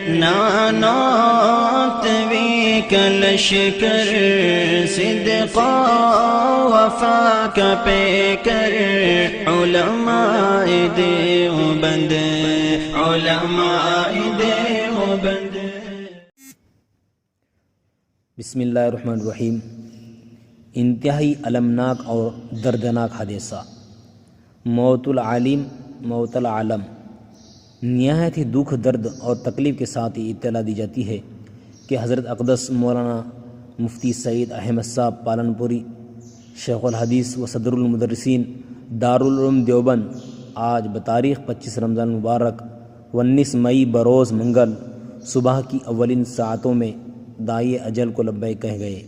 نانات وی کلشکر صدقا وفا کا پیکر علماء دیوبند علماء دیوبند۔ بسم اللہ الرحمن الرحیم۔ انتہائی المناک اور دردناک حادثہ، موت العالم موت العالم۔ نہایت ہی دکھ، درد اور تکلیف کے ساتھ یہ اطلاع دی جاتی ہے کہ حضرت اقدس مولانا مفتی سعید احمد صاحب پالنپوری، شیخ الحدیث و صدر المدرسین دارالعلوم دیوبند، آج بتاریخ 25 رمضان مبارک 19 مئی بروز منگل صبح کی اولین ساعتوں میں داعی اجل کو لبیک کہہ گئے۔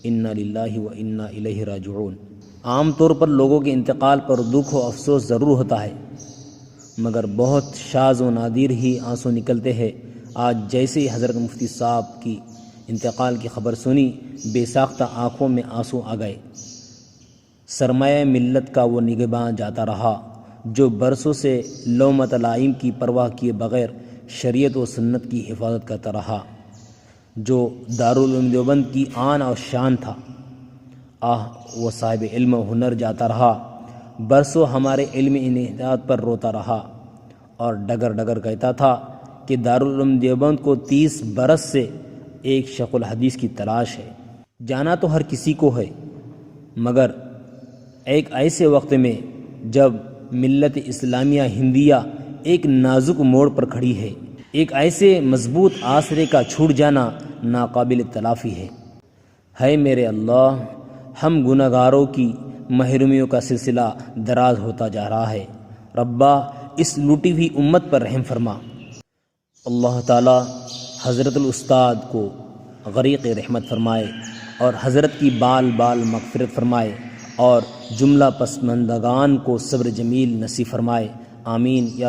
انا للہ و انا الیہ راجعون۔ عام طور پر لوگوں کے انتقال پر دکھ و افسوس ضرور ہوتا ہے، مگر بہت شاذ و نادر ہی آنسو نکلتے ہیں۔ آج جیسے ہی حضرت مفتی صاحب کی انتقال کی خبر سنی، بے ساختہ آنکھوں میں آنسو آ گئے۔ سرمایہ ملت کا وہ نگہباں جاتا رہا جو برسوں سے لومۃ لائم کی پرواہ کیے بغیر شریعت و سنت کی حفاظت کرتا رہا، جو دارالعلوم دیوبند کی آن اور شان تھا۔ وہ صاحب علم و ہنر جاتا رہا، برسوں ہمارے علم انحطاط پر روتا رہا اور ڈگر ڈگر کہتا تھا کہ دارالعلوم دیوبند کو 30 برس سے ایک شیخ الحدیث کی تلاش ہے۔ جانا تو ہر کسی کو ہے، مگر ایک ایسے وقت میں جب ملت اسلامیہ ہندیہ ایک نازک موڑ پر کھڑی ہے، ایک ایسے مضبوط آسرے کا چھوٹ جانا ناقابل تلافی ہے۔ میرے اللہ، ہم گنہگاروں کی محرومیوں کا سلسلہ دراز ہوتا جا رہا ہے۔ ربا، اس لوٹی ہوئی امت پر رحم فرما۔ اللہ تعالی حضرت الاستاد کو غریق رحمت فرمائے اور حضرت کی بال بال مغفرت فرمائے اور جملہ پسماندگان کو صبر جمیل نصیب فرمائے۔ آمین یا